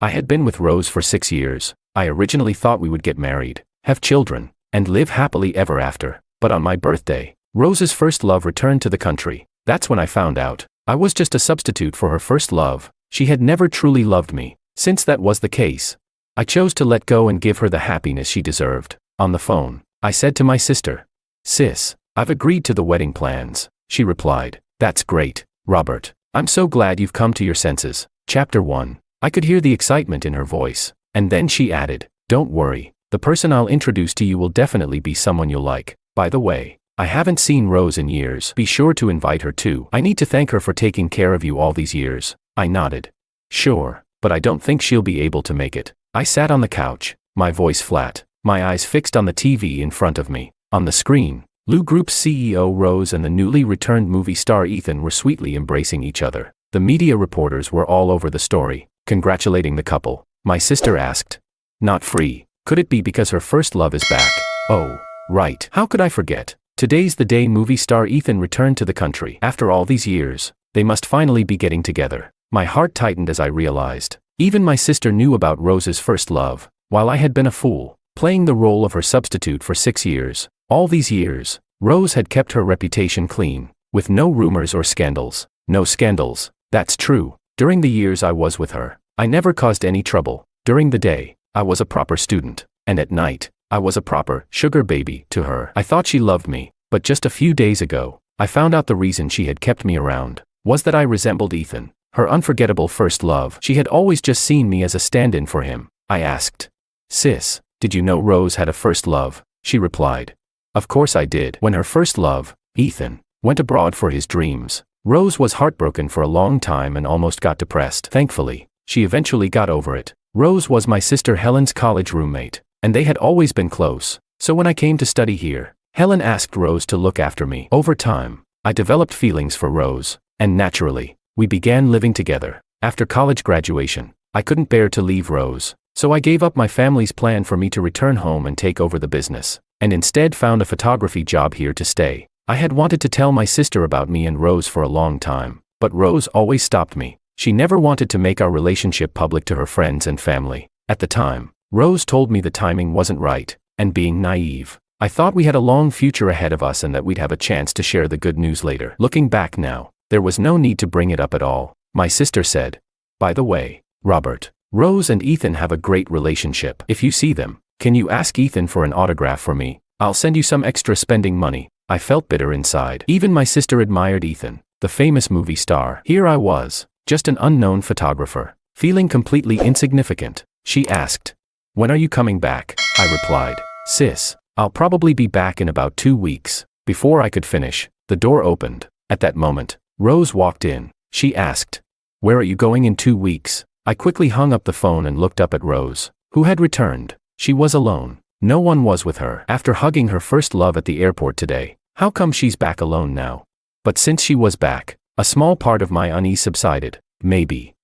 I had been with Rose for 6 years. I originally thought we would get married, have children, and live happily ever after. But on my birthday, Rose's first love returned to the country. That's when I found out I was just a substitute for her first love. She had never truly loved me. Since that was the case, I chose to let go and give her the happiness she deserved. On the phone, I said to my sister, "Sis, I've agreed to the wedding plans." She replied, "That's great, Robert. I'm so glad you've come to your senses." Chapter 1. I could hear the excitement in her voice. And then she added, "Don't worry, the person I'll introduce to you will definitely be someone you'll like. By the way, I haven't seen Rose in years. Be sure to invite her too. I need to thank her for taking care of you all these years." I nodded. "Sure, but I don't think she'll be able to make it." I sat on the couch, my voice flat, my eyes fixed on the TV in front of me. On the screen, Lou Group's CEO Rose and the newly returned movie star Ethan were sweetly embracing each other. The media reporters were all over the story, congratulating the couple. My sister asked, "Not free? Could it be because her first love is back?" "Oh, right. How could I forget? Today's the day movie star Ethan returned to the country. After all these years, they must finally be getting together." My heart tightened as I realized. Even my sister knew about Rose's first love, while I had been a fool, playing the role of her substitute for 6 years. All these years, Rose had kept her reputation clean, with no rumors or scandals. No scandals, that's true. During the years I was with her, I never caused any trouble. During the day, I was a proper student, and at night, I was a proper sugar baby to her. I thought she loved me, but just a few days ago, I found out the reason she had kept me around was that I resembled Ethan, her unforgettable first love. She had always just seen me as a stand-in for him. I asked, "Sis, did you know Rose had a first love?" She replied, "Of course I did." When her first love, Ethan, went abroad for his dreams, Rose was heartbroken for a long time and almost got depressed. Thankfully, she eventually got over it. Rose was my sister Helen's college roommate, and they had always been close. So when I came to study here, Helen asked Rose to look after me. Over time, I developed feelings for Rose, and naturally, we began living together. After college graduation, I couldn't bear to leave Rose, so I gave up my family's plan for me to return home and take over the business, and instead found a photography job here to stay. I had wanted to tell my sister about me and Rose for a long time, but Rose always stopped me. She never wanted to make our relationship public to her friends and family. At the time, Rose told me the timing wasn't right, and being naive, I thought we had a long future ahead of us and that we'd have a chance to share the good news later. Looking back now, there was no need to bring it up at all. My sister said, "By the way, Robert, Rose and Ethan have a great relationship. If you see them, can you ask Ethan for an autograph for me? I'll send you some extra spending money." I felt bitter inside. Even my sister admired Ethan, the famous movie star. Here I was, just an unknown photographer, feeling completely insignificant. She asked, "When are you coming back?" I replied, "Sis, I'll probably be back in about 2 weeks." Before I could finish, the door opened. At that moment, Rose walked in. She asked, "Where are you going in 2 weeks?" I quickly hung up the phone and looked up at Rose, who had returned. She was alone. No one was with her. After hugging her first love at the airport today, how come she's back alone now? But since she was back, a small part of my unease subsided. Maybe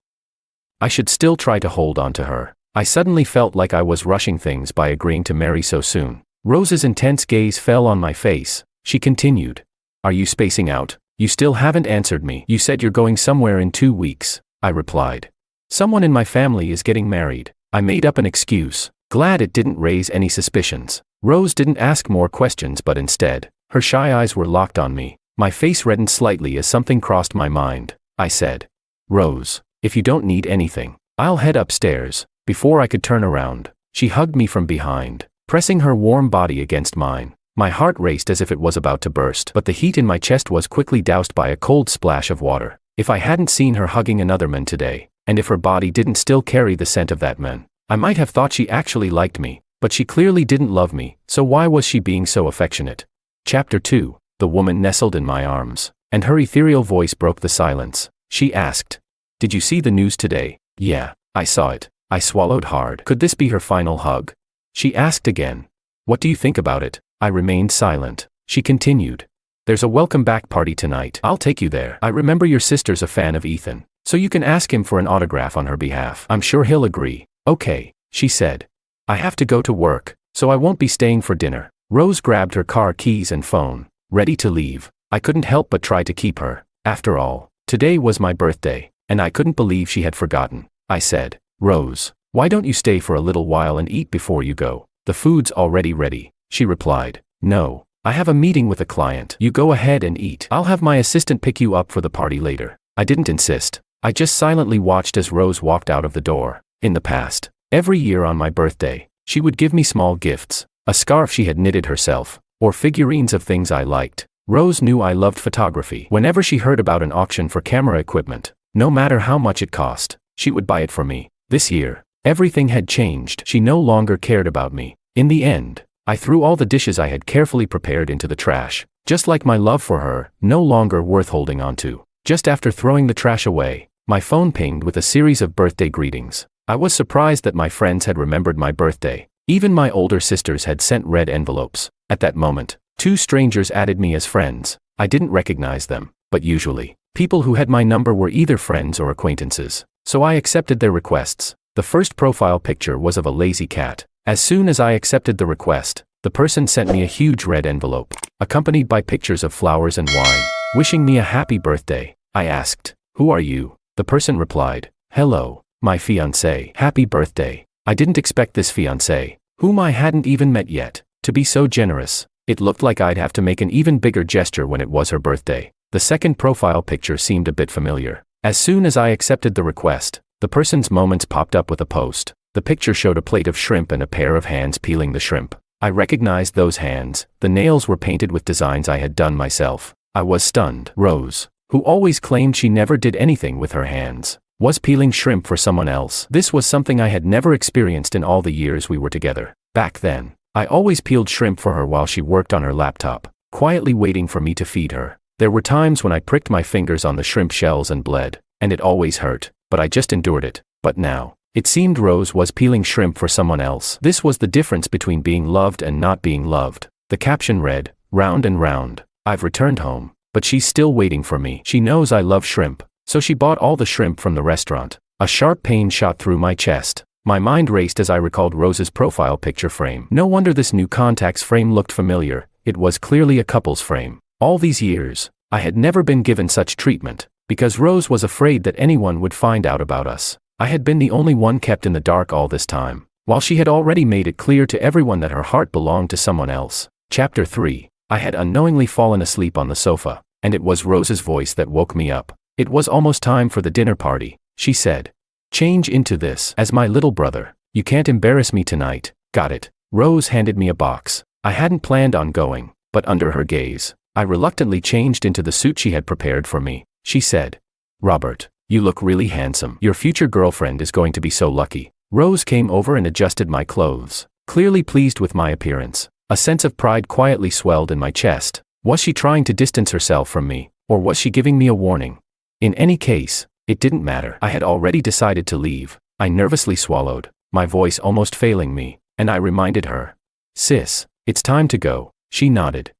I should still try to hold on to her. I suddenly felt like I was rushing things by agreeing to marry so soon. Rose's intense gaze fell on my face. She continued, "Are you spacing out? You still haven't answered me." "You said you're going somewhere in 2 weeks, I replied. "Someone in my family is getting married." I made up an excuse, glad it didn't raise any suspicions. Rose didn't ask more questions but instead, her shy eyes were locked on me. My face reddened slightly as something crossed my mind. I said, "Rose, if you don't need anything, I'll head upstairs." Before I could turn around, she hugged me from behind, pressing her warm body against mine. My heart raced as if it was about to burst, but the heat in my chest was quickly doused by a cold splash of water. If I hadn't seen her hugging another man today, and if her body didn't still carry the scent of that man, I might have thought she actually liked me, but she clearly didn't love me, so why was she being so affectionate? Chapter 2. The woman nestled in my arms, and her ethereal voice broke the silence. She asked, "Did you see the news today?" "Yeah, I saw it." I swallowed hard. Could this be her final hug? She asked again, "What do you think about it?" I remained silent. She continued, "There's a welcome back party tonight. I'll take you there. I remember your sister's a fan of Ethan, so you can ask him for an autograph on her behalf. I'm sure he'll agree." "Okay," she said. "I have to go to work, so I won't be staying for dinner." Rose grabbed her car keys and phone, ready to leave. I couldn't help but try to keep her. After all, today was my birthday, and I couldn't believe she had forgotten. I said, "Rose, why don't you stay for a little while and eat before you go? The food's already ready," she replied. "No, I have a meeting with a client. You go ahead and eat. I'll have my assistant pick you up for the party later." I didn't insist. I just silently watched as Rose walked out of the door. In the past, every year on my birthday, she would give me small gifts, a scarf she had knitted herself, or figurines of things I liked. Rose knew I loved photography. Whenever she heard about an auction for camera equipment, no matter how much it cost, she would buy it for me. This year, everything had changed. She no longer cared about me. In the end, I threw all the dishes I had carefully prepared into the trash, just like my love for her, no longer worth holding on to. Just after throwing the trash away, my phone pinged with a series of birthday greetings. I was surprised that my friends had remembered my birthday. Even my older sisters had sent red envelopes. At that moment, 2 strangers added me as friends. I didn't recognize them, but usually, people who had my number were either friends or acquaintances. So I accepted their requests. The first profile picture was of a lazy cat. As soon as I accepted the request, the person sent me a huge red envelope, accompanied by pictures of flowers and wine, wishing me a happy birthday. I asked, "Who are you?" The person replied, "Hello, my fiancé. Happy birthday." I didn't expect this fiancé, whom I hadn't even met yet, to be so generous. It looked like I'd have to make an even bigger gesture when it was her birthday. The second profile picture seemed a bit familiar. As soon as I accepted the request, the person's moments popped up with a post. The picture showed a plate of shrimp and a pair of hands peeling the shrimp. I recognized those hands. The nails were painted with designs I had done myself. I was stunned. Rose, who always claimed she never did anything with her hands, was peeling shrimp for someone else. This was something I had never experienced in all the years we were together. Back then, I always peeled shrimp for her while she worked on her laptop, quietly waiting for me to feed her. There were times when I pricked my fingers on the shrimp shells and bled, and it always hurt, but I just endured it. But now, it seemed Rose was peeling shrimp for someone else. This was the difference between being loved and not being loved. The caption read, "Round and round. I've returned home, but she's still waiting for me. She knows I love shrimp, so she bought all the shrimp from the restaurant." A sharp pain shot through my chest. My mind raced as I recalled Rose's profile picture frame. No wonder this new contacts frame looked familiar. It was clearly a couple's frame. All these years, I had never been given such treatment, because Rose was afraid that anyone would find out about us. I had been the only one kept in the dark all this time, while she had already made it clear to everyone that her heart belonged to someone else. Chapter 3. I had unknowingly fallen asleep on the sofa, and it was Rose's voice that woke me up. It was almost time for the dinner party, she said. "Change into this as my little brother. You can't embarrass me tonight." Got it. Rose handed me a box. I hadn't planned on going, but under her gaze, I reluctantly changed into the suit she had prepared for me. She said, "Robert, you look really handsome. Your future girlfriend is going to be so lucky." Rose came over and adjusted my clothes, clearly pleased with my appearance. A sense of pride quietly swelled in my chest. Was she trying to distance herself from me, or was she giving me a warning? In any case, it didn't matter. I had already decided to leave. I nervously swallowed, my voice almost failing me, and I reminded her. "Sis, it's time to go." She nodded.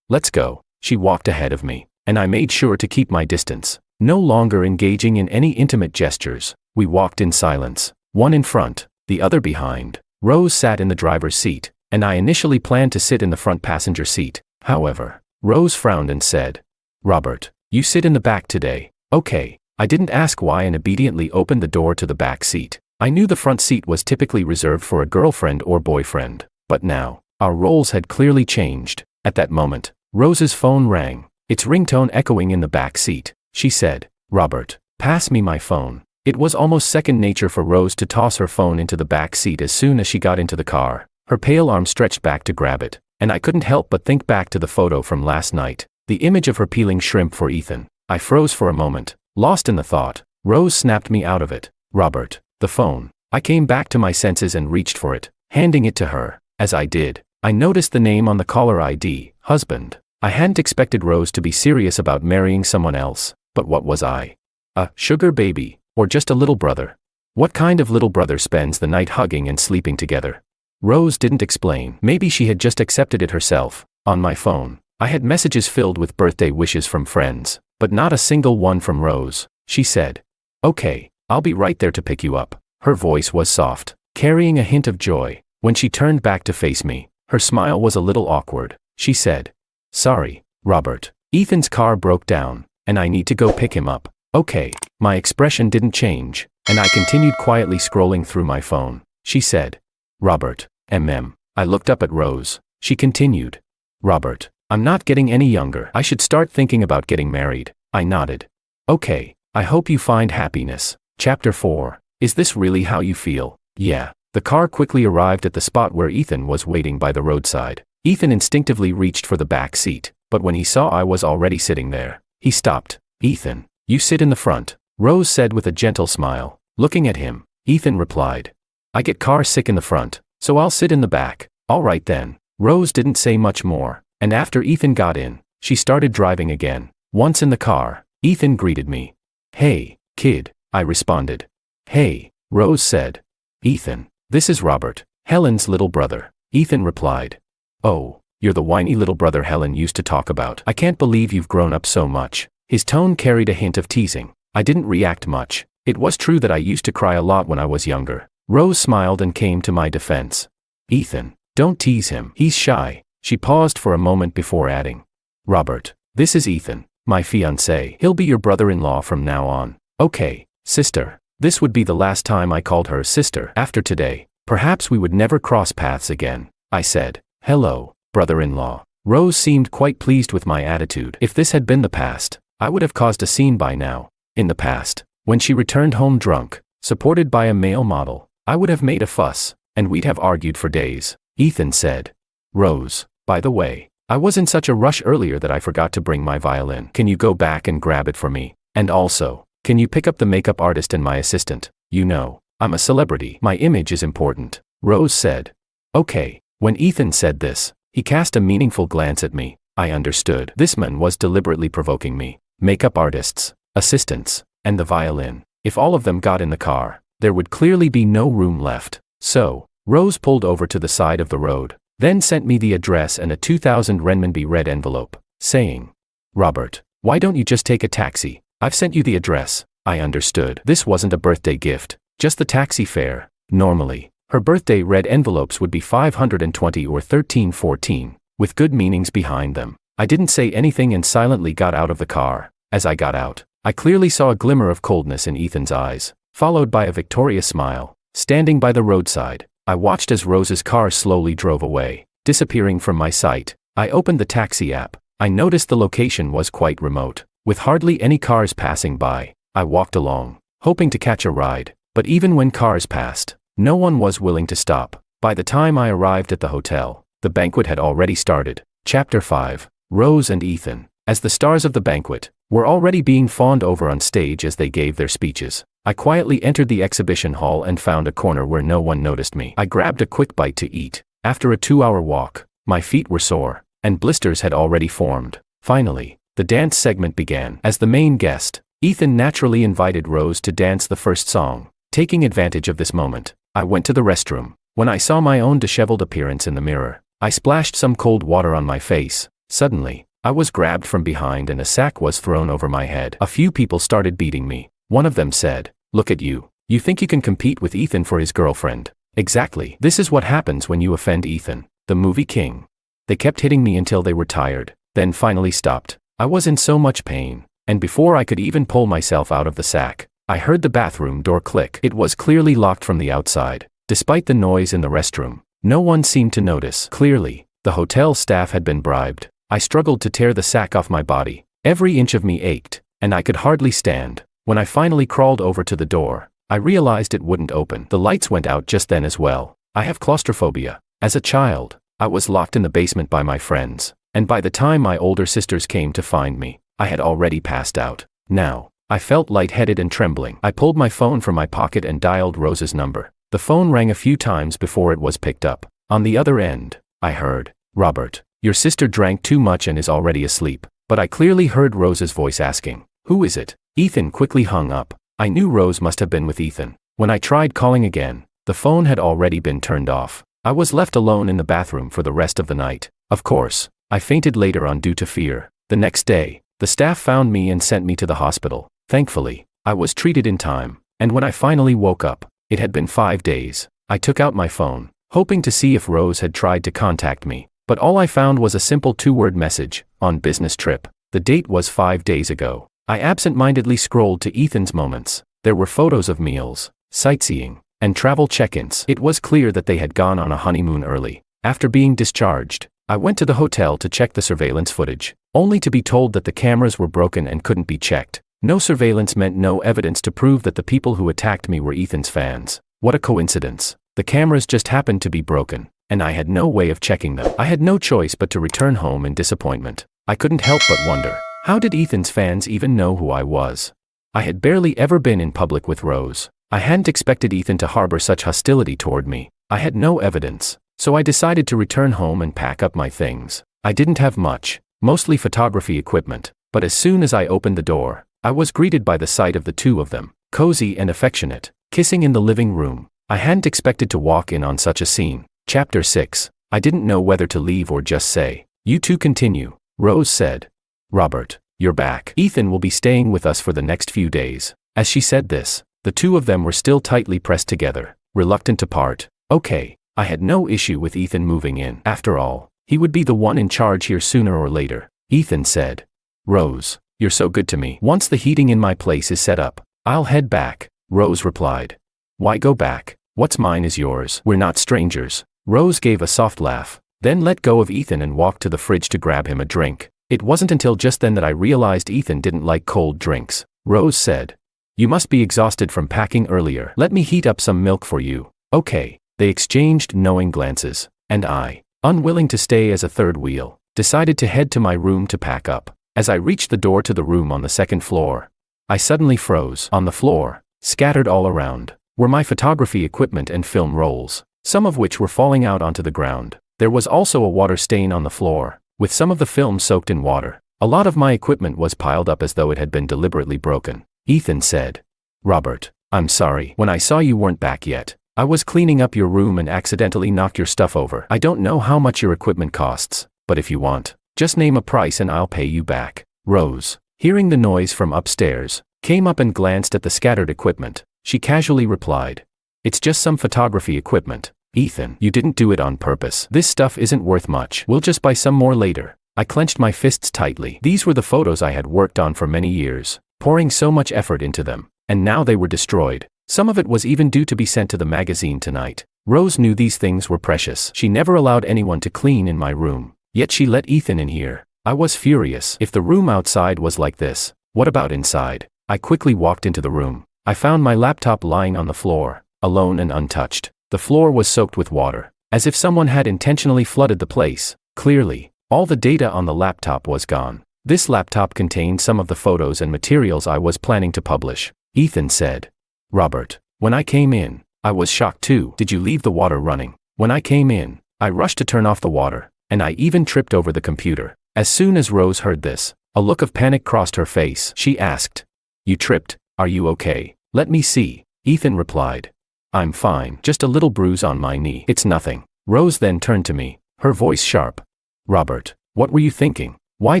Let's go." She walked ahead of me, and I made sure to keep my distance, no longer engaging in any intimate gestures. We walked in silence, one in front, the other behind. Rose sat in the driver's seat, and I initially planned to sit in the front passenger seat. However, Rose frowned and said, "Robert, you sit in the back today." "Okay." I didn't ask why and obediently opened the door to the back seat. I knew the front seat was typically reserved for a girlfriend or boyfriend, but now, our roles had clearly changed. At that moment, Rose's phone rang, its ringtone echoing in the back seat. She said, "Robert, pass me my phone." It was almost second nature for Rose to toss her phone into the back seat as soon as she got into the car. Her pale arm stretched back to grab it, and I couldn't help but think back to the photo from last night, the image of her peeling shrimp for Ethan. I froze for a moment, lost in the thought. Rose snapped me out of it. "Robert, the phone." I came back to my senses and reached for it, handing it to her. As I did, I noticed the name on the caller ID, husband. I hadn't expected Rose to be serious about marrying someone else, but what was I? A sugar baby, or just a little brother? What kind of little brother spends the night hugging and sleeping together? Rose didn't explain. Maybe she had just accepted it herself. On my phone, I had messages filled with birthday wishes from friends, but not a single one from Rose. She said, "Okay, I'll be right there to pick you up." Her voice was soft, carrying a hint of joy. When she turned back to face me, her smile was a little awkward. She said, "Sorry, Robert. Ethan's car broke down, and I need to go pick him up." Okay. My expression didn't change, and I continued quietly scrolling through my phone. She said, Robert, I looked up at Rose. She continued, Robert, I'm not getting any younger. I should start thinking about getting married. I nodded. Okay, I hope you find happiness. Chapter 4. Is this really how you feel? Yeah. The car quickly arrived at the spot where Ethan was waiting by the roadside. Ethan instinctively reached for the back seat, but when he saw I was already sitting there, he stopped. Ethan, you sit in the front, Rose said with a gentle smile. Looking at him, Ethan replied, I get car sick in the front, so I'll sit in the back. All right then. Rose didn't say much more, and after Ethan got in, she started driving again. Once in the car, Ethan greeted me. Hey, kid, I responded. Hey, Rose said. Ethan, this is Robert, Helen's little brother. Ethan replied. Oh, you're the whiny little brother Helen used to talk about. I can't believe you've grown up so much. His tone carried a hint of teasing. I didn't react much. It was true that I used to cry a lot when I was younger. Rose smiled and came to my defense. Ethan, don't tease him. He's shy. She paused for a moment before adding. Robert, this is Ethan, my fiancé. He'll be your brother-in-law from now on. Okay, sister. This would be the last time I called her sister. After today, perhaps we would never cross paths again. I said, hello, brother-in-law. Rose seemed quite pleased with my attitude. If this had been the past, I would have caused a scene by now. In the past, when she returned home drunk, supported by a male model, I would have made a fuss, and we'd have argued for days. Ethan said. Rose, by the way, I was in such a rush earlier that I forgot to bring my violin. Can you go back and grab it for me? And also, can you pick up the makeup artist and my assistant? You know, I'm a celebrity. My image is important. Rose said. Okay. When Ethan said this, he cast a meaningful glance at me. I understood. This man was deliberately provoking me. Makeup artists, assistants, and the violin. If all of them got in the car, there would clearly be no room left. So, Rose pulled over to the side of the road, then sent me the address and a 2,000 renminbi red envelope, saying, Robert, why don't you just take a taxi? I've sent you the address. I understood. This wasn't a birthday gift, just the taxi fare. Normally, her birthday red envelopes would be 520 or 1314, with good meanings behind them. I didn't say anything and silently got out of the car. As I got out, I clearly saw a glimmer of coldness in Ethan's eyes, followed by a victorious smile. Standing by the roadside, I watched as Rose's car slowly drove away, disappearing from my sight. I opened the taxi app. I noticed the location was quite remote, with hardly any cars passing by. I walked along, hoping to catch a ride, but even when cars passed, no one was willing to stop. By the time I arrived at the hotel, the banquet had already started. Chapter 5. Rose and Ethan, as the stars of the banquet, were already being fawned over on stage as they gave their speeches. I quietly entered the exhibition hall and found a corner where no one noticed me. I grabbed a quick bite to eat. After a 2-hour walk, my feet were sore, and blisters had already formed. Finally, the dance segment began. As the main guest, Ethan naturally invited Rose to dance the first song. Taking advantage of this moment, I went to the restroom. When I saw my own disheveled appearance in the mirror, I splashed some cold water on my face. Suddenly, I was grabbed from behind and a sack was thrown over my head. A few people started beating me. One of them said, "Look at you. You think you can compete with Ethan for his girlfriend?" Exactly. This is what happens when you offend Ethan, the movie king. They kept hitting me until they were tired, then finally stopped. I was in so much pain, and before I could even pull myself out of the sack, I heard the bathroom door click. It was clearly locked from the outside. Despite the noise in the restroom, no one seemed to notice. Clearly, the hotel staff had been bribed. I struggled to tear the sack off my body. Every inch of me ached, and I could hardly stand. When I finally crawled over to the door, I realized it wouldn't open. The lights went out just then as well. I have claustrophobia. As a child, I was locked in the basement by my friends, and by the time my older sisters came to find me, I had already passed out. Now, I felt lightheaded and trembling. I pulled my phone from my pocket and dialed Rose's number. The phone rang a few times before it was picked up. On the other end, I heard, "Robert, your sister drank too much and is already asleep." But I clearly heard Rose's voice asking, "Who is it?" Ethan quickly hung up. I knew Rose must have been with Ethan. When I tried calling again, the phone had already been turned off. I was left alone in the bathroom for the rest of the night. Of course, I fainted later on due to fear. The next day, the staff found me and sent me to the hospital. Thankfully, I was treated in time, and when I finally woke up, it had been 5 days. I took out my phone, hoping to see if Rose had tried to contact me, but all I found was a simple 2-word message, "On business trip." The date was 5 days ago. I absent-mindedly scrolled to Ethan's moments. There were photos of meals, sightseeing, and travel check-ins. It was clear that they had gone on a honeymoon early. After being discharged, I went to the hotel to check the surveillance footage, only to be told that the cameras were broken and couldn't be checked. No surveillance meant no evidence to prove that the people who attacked me were Ethan's fans. What a coincidence. The cameras just happened to be broken, and I had no way of checking them. I had no choice but to return home in disappointment. I couldn't help but wonder, how did Ethan's fans even know who I was? I had barely ever been in public with Rose. I hadn't expected Ethan to harbor such hostility toward me. I had no evidence, so I decided to return home and pack up my things. I didn't have much, mostly photography equipment, but as soon as I opened the door, I was greeted by the sight of the two of them, cozy and affectionate, kissing in the living room. I hadn't expected to walk in on such a scene. Chapter 6. I didn't know whether to leave or just say, "You two continue," Rose said. "Robert, you're back. Ethan will be staying with us for the next few days." As she said this, the two of them were still tightly pressed together, reluctant to part. Okay, I had no issue with Ethan moving in. After all, he would be the one in charge here sooner or later. Ethan said, "Rose, you're so good to me. Once the heating in my place is set up, I'll head back," Rose replied. "Why go back? What's mine is yours. We're not strangers." Rose gave a soft laugh, then let go of Ethan and walked to the fridge to grab him a drink. It wasn't until just then that I realized Ethan didn't like cold drinks. Rose said, "You must be exhausted from packing earlier. Let me heat up some milk for you." Okay. They exchanged knowing glances, and I, unwilling to stay as a third wheel, decided to head to my room to pack up. As I reached the door to the room on the second floor, I suddenly froze. On the floor, scattered all around, were my photography equipment and film rolls, some of which were falling out onto the ground. There was also a water stain on the floor, with some of the film soaked in water. A lot of my equipment was piled up as though it had been deliberately broken. Ethan said, "Robert, I'm sorry. When I saw you weren't back yet, I was cleaning up your room and accidentally knocked your stuff over. I don't know how much your equipment costs, but if you want, just name a price and I'll pay you back." Rose, hearing the noise from upstairs, came up and glanced at the scattered equipment. She casually replied, "It's just some photography equipment. Ethan, you didn't do it on purpose. This stuff isn't worth much. We'll just buy some more later." I clenched my fists tightly. These were the photos I had worked on for many years, pouring so much effort into them, and now they were destroyed. Some of it was even due to be sent to the magazine tonight. Rose knew these things were precious. She never allowed anyone to clean in my room, yet she let Ethan in here. I was furious. If the room outside was like this, what about inside? I quickly walked into the room. I found my laptop lying on the floor, alone and untouched. The floor was soaked with water, as if someone had intentionally flooded the place. Clearly, all the data on the laptop was gone. This laptop contained some of the photos and materials I was planning to publish. Ethan said, "Robert, when I came in, I was shocked too. Did you leave the water running?" When I came in, I rushed to turn off the water, and I even tripped over the computer. As soon as Rose heard this, a look of panic crossed her face. She asked, "You tripped? Are you okay?" "Let me see," Ethan replied. "I'm fine, just a little bruise on my knee. It's nothing." Rose then turned to me, her voice sharp. "Robert, what were you thinking? Why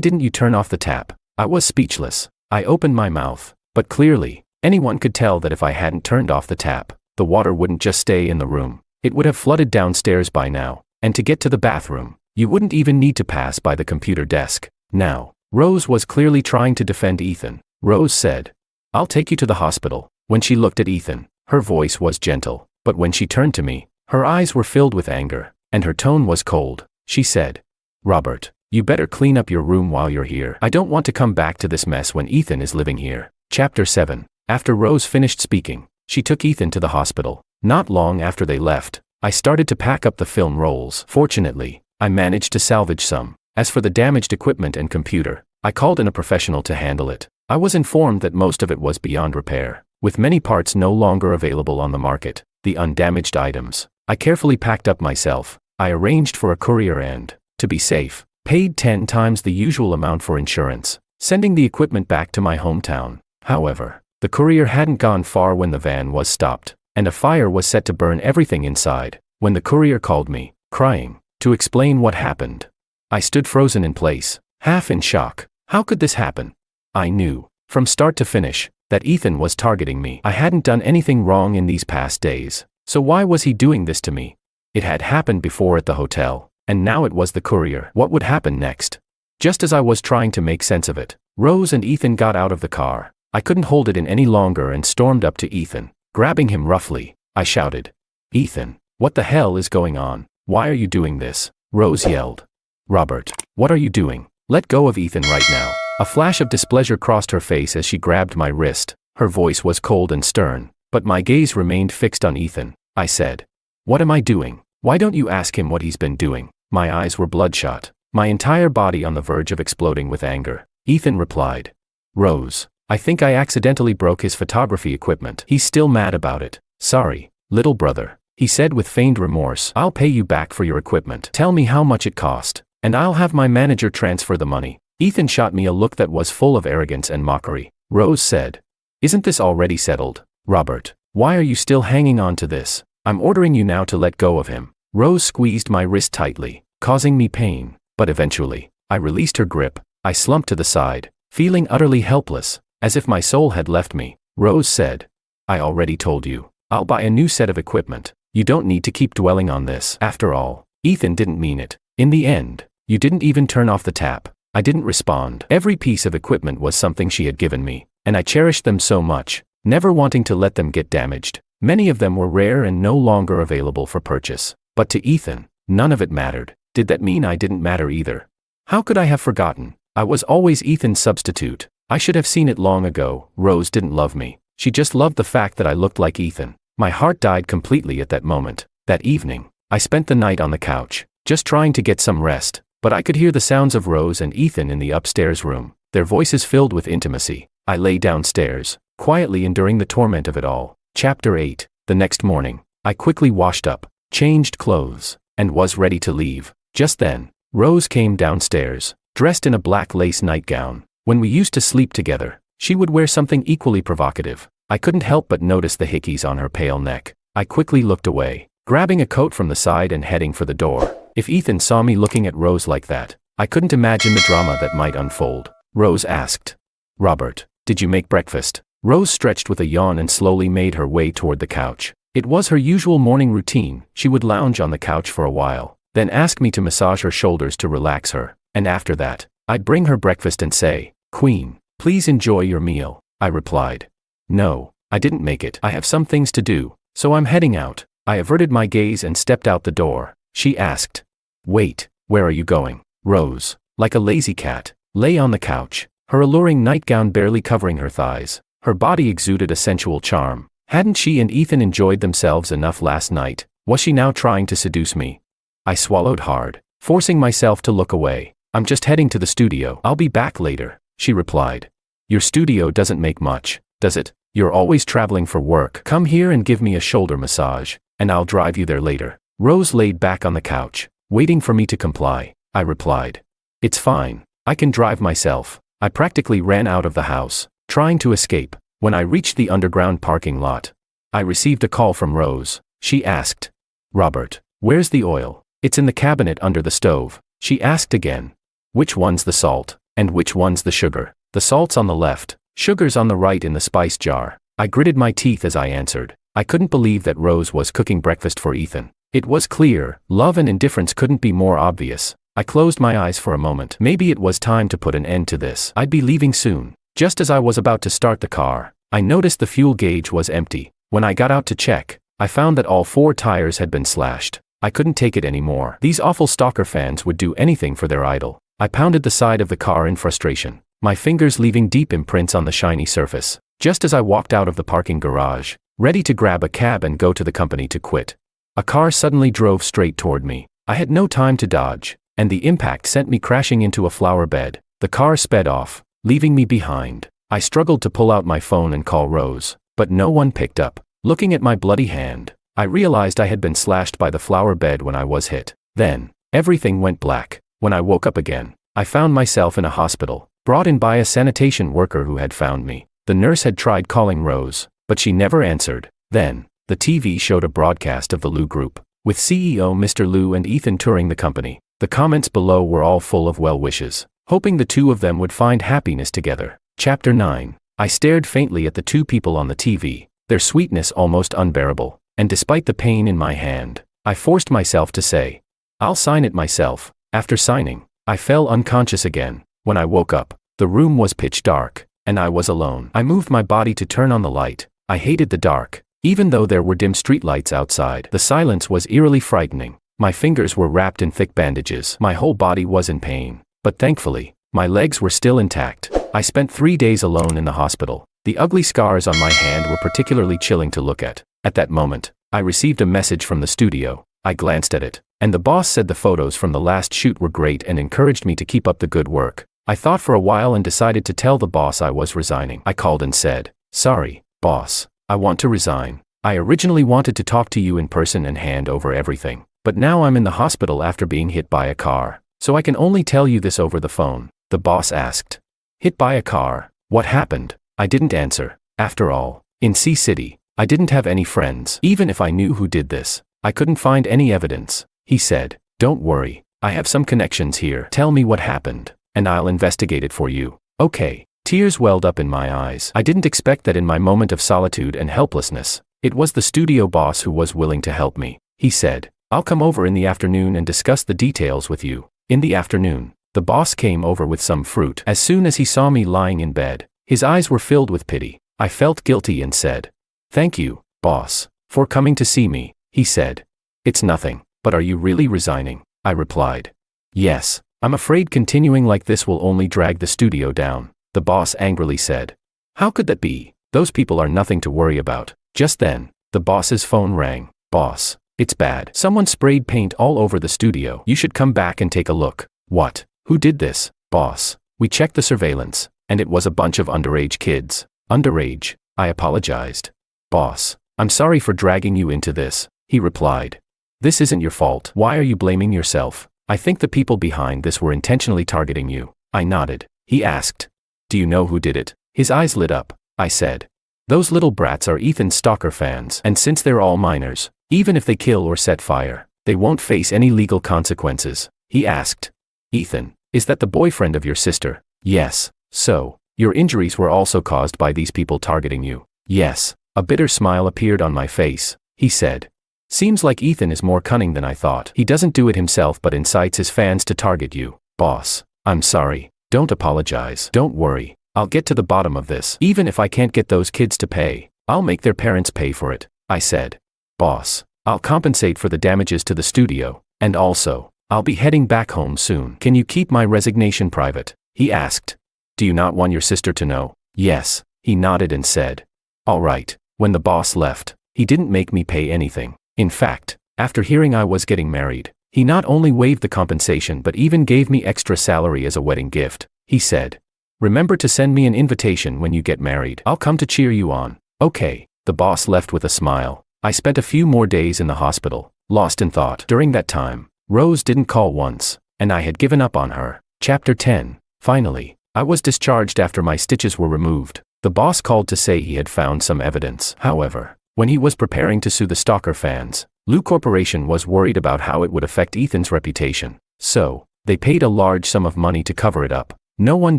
didn't you turn off the tap?" I was speechless. I opened my mouth, but clearly, anyone could tell that if I hadn't turned off the tap, the water wouldn't just stay in the room. It would have flooded downstairs by now, and to get to the bathroom, you wouldn't even need to pass by the computer desk. Now, Rose was clearly trying to defend Ethan. Rose said, "I'll take you to the hospital." When she looked at Ethan, her voice was gentle, but when she turned to me, her eyes were filled with anger, and her tone was cold. She said, "Robert, you better clean up your room while you're here. I don't want to come back to this mess when Ethan is living here." Chapter 7. After Rose finished speaking, she took Ethan to the hospital. Not long after they left, I started to pack up the film rolls. Fortunately, I managed to salvage some. As for the damaged equipment and computer, I called in a professional to handle it. I was informed that most of it was beyond repair, with many parts no longer available on the market. The undamaged items, I carefully packed up myself. I arranged for a courier and, to be safe, paid 10 times the usual amount for insurance, sending the equipment back to my hometown. However, the courier hadn't gone far when the van was stopped, and a fire was set to burn everything inside. When the courier called me, crying, to explain what happened, I stood frozen in place, half in shock. How could this happen? I knew, from start to finish, that Ethan was targeting me. I hadn't done anything wrong in these past days, so why was he doing this to me? It had happened before at the hotel, and now it was the courier. What would happen next? Just as I was trying to make sense of it, Rose and Ethan got out of the car. I couldn't hold it in any longer and stormed up to Ethan. Grabbing him roughly, I shouted, "Ethan, what the hell is going on? Why are you doing this?" Rose yelled. "Robert, what are you doing? Let go of Ethan right now." A flash of displeasure crossed her face as she grabbed my wrist. Her voice was cold and stern, but my gaze remained fixed on Ethan. I said, "What am I doing? Why don't you ask him what he's been doing?" My eyes were bloodshot, my entire body on the verge of exploding with anger. Ethan replied, "Rose, I think I accidentally broke his photography equipment. He's still mad about it." "Sorry, little brother," he said with feigned remorse. "I'll pay you back for your equipment. Tell me how much it cost, and I'll have my manager transfer the money." Ethan shot me a look that was full of arrogance and mockery. Rose said, "Isn't this already settled? Robert, why are you still hanging on to this? I'm ordering you now to let go of him." Rose squeezed my wrist tightly, causing me pain, but eventually, I released her grip. I slumped to the side, feeling utterly helpless, as if my soul had left me. Rose said, "I already told you. I'll buy a new set of equipment. You don't need to keep dwelling on this." After all, Ethan didn't mean it. In the end, you didn't even turn off the tap. I didn't respond. Every piece of equipment was something she had given me, and I cherished them so much, never wanting to let them get damaged. Many of them were rare and no longer available for purchase. But to Ethan, none of it mattered. Did that mean I didn't matter either? How could I have forgotten? I was always Ethan's substitute. I should have seen it long ago. Rose didn't love me. She just loved the fact that I looked like Ethan. My heart died completely at that moment. That evening, I spent the night on the couch, just trying to get some rest, but I could hear the sounds of Rose and Ethan in the upstairs room, their voices filled with intimacy. I lay downstairs, quietly enduring the torment of it all. Chapter 8. The next morning, I quickly washed up, changed clothes, and was ready to leave. Just then, Rose came downstairs, dressed in a black lace nightgown. When we used to sleep together, she would wear something equally provocative. I couldn't help but notice the hickeys on her pale neck. I quickly looked away, grabbing a coat from the side and heading for the door. If Ethan saw me looking at Rose like that, I couldn't imagine the drama that might unfold. Rose asked, "Robert, did you make breakfast?" Rose stretched with a yawn and slowly made her way toward the couch. It was her usual morning routine. She would lounge on the couch for a while, then ask me to massage her shoulders to relax her, and after that, I'd bring her breakfast and say, "Queen, please enjoy your meal." I replied, "No, I didn't make it. I have some things to do, so I'm heading out." I averted my gaze and stepped out the door. She asked, "Wait, where are you going?" Rose, like a lazy cat, lay on the couch, her alluring nightgown barely covering her thighs. Her body exuded a sensual charm. Hadn't she and Ethan enjoyed themselves enough last night? Was she now trying to seduce me? I swallowed hard, forcing myself to look away. "I'm just heading to the studio. I'll be back later," she replied. "Your studio doesn't make much, does it? You're always traveling for work. Come here and give me a shoulder massage, and I'll drive you there later." Rose laid back on the couch, waiting for me to comply. I replied, "It's fine. I can drive myself." I practically ran out of the house, trying to escape. When I reached the underground parking lot, I received a call from Rose. She asked, "Robert, where's the oil?" "It's in the cabinet under the stove." She asked again, "Which one's the salt, and which one's the sugar?" "The salt's on the left, sugar's on the right in the spice jar." I gritted my teeth as I answered. I couldn't believe that Rose was cooking breakfast for Ethan. It was clear, love and indifference couldn't be more obvious. I closed my eyes for a moment. Maybe it was time to put an end to this. I'd be leaving soon. Just as I was about to start the car, I noticed the fuel gauge was empty. When I got out to check, I found that all 4 tires had been slashed. I couldn't take it anymore. These awful stalker fans would do anything for their idol. I pounded the side of the car in frustration, my fingers leaving deep imprints on the shiny surface. Just as I walked out of the parking garage, ready to grab a cab and go to the company to quit, a car suddenly drove straight toward me. I had no time to dodge, and the impact sent me crashing into a flower bed. The car sped off, leaving me behind. I struggled to pull out my phone and call Rose, but no one picked up. Looking at my bloody hand, I realized I had been slashed by the flower bed when I was hit. Then, everything went black. When I woke up again, I found myself in a hospital, brought in by a sanitation worker who had found me. The nurse had tried calling Rose, but she never answered. Then, the TV showed a broadcast of the Liu Group, with CEO Mr. Liu and Ethan touring the company. The comments below were all full of well wishes, hoping the two of them would find happiness together. Chapter 9. I stared faintly at the 2 people on the TV, their sweetness almost unbearable, and despite the pain in my hand, I forced myself to say, "I'll sign it myself." After signing, I fell unconscious again. When I woke up, The room was pitch dark, and I was alone. I moved my body to turn on the light. I hated the dark. Even though there were dim streetlights outside, the silence was eerily frightening. My fingers were wrapped in thick bandages. My whole body was in pain. But thankfully, my legs were still intact. I spent 3 days alone in the hospital. The ugly scars on my hand were particularly chilling to look at. At that moment, I received a message from the studio. I glanced at it, and the boss said the photos from the last shoot were great and encouraged me to keep up the good work. I thought for a while and decided to tell the boss I was resigning. I called and said, "Sorry, boss, I want to resign. I originally wanted to talk to you in person and hand over everything, but now I'm in the hospital after being hit by a car, so I can only tell you this over the phone." The boss asked, "Hit by a car? What happened?" I didn't answer. After all, in Sea City, I didn't have any friends. Even if I knew who did this, I couldn't find any evidence. He said, "Don't worry, I have some connections here. Tell me what happened, and I'll investigate it for you." Okay. Tears welled up in my eyes. I didn't expect that in my moment of solitude and helplessness, it was the studio boss who was willing to help me. He said, "I'll come over in the afternoon and discuss the details with you." In the afternoon, the boss came over with some fruit. As soon as he saw me lying in bed, his eyes were filled with pity. I felt guilty and said, "Thank you, boss, for coming to see me." He said, "It's nothing, but are you really resigning?" I replied, "Yes, I'm afraid continuing like this will only drag the studio down." The boss angrily said, "How could that be? Those people are nothing to worry about." Just then, the boss's phone rang. "Boss, it's bad. Someone sprayed paint all over the studio. You should come back and take a look." "What? Who did this?" "Boss, we checked the surveillance, and it was a bunch of underage kids." "Underage?" I apologized. "Boss, I'm sorry for dragging you into this," he replied. "This isn't your fault. Why are you blaming yourself? I think the people behind this were intentionally targeting you." I nodded. He asked, "Do you know who did it?" His eyes lit up. I said, "Those little brats are Ethan Stalker fans, and since they're all minors, even if they kill or set fire, they won't face any legal consequences." He asked, "Ethan, is that the boyfriend of your sister?" "Yes." "So, your injuries were also caused by these people targeting you?" "Yes." A bitter smile appeared on my face. He said, "Seems like Ethan is more cunning than I thought. He doesn't do it himself but incites his fans to target you." "Boss, I'm sorry. Don't apologize." "Don't worry. I'll get to the bottom of this. Even if I can't get those kids to pay, I'll make their parents pay for it." I said, "Boss, I'll compensate for the damages to the studio, and also, I'll be heading back home soon. Can you keep my resignation private?" He asked, "Do you not want your sister to know?" "Yes." He nodded and said, "All right." When the boss left, he didn't make me pay anything. In fact, after hearing I was getting married, he not only waived the compensation but even gave me extra salary as a wedding gift. He said, "Remember to send me an invitation when you get married. I'll come to cheer you on." Okay. The boss left with a smile. I spent a few more days in the hospital, lost in thought. During that time, Rose didn't call once, and I had given up on her. Chapter 10. Finally, I was discharged after my stitches were removed. The boss called to say he had found some evidence. However, when he was preparing to sue the Stalker fans, Lou Corporation was worried about how it would affect Ethan's reputation. So, they paid a large sum of money to cover it up. No one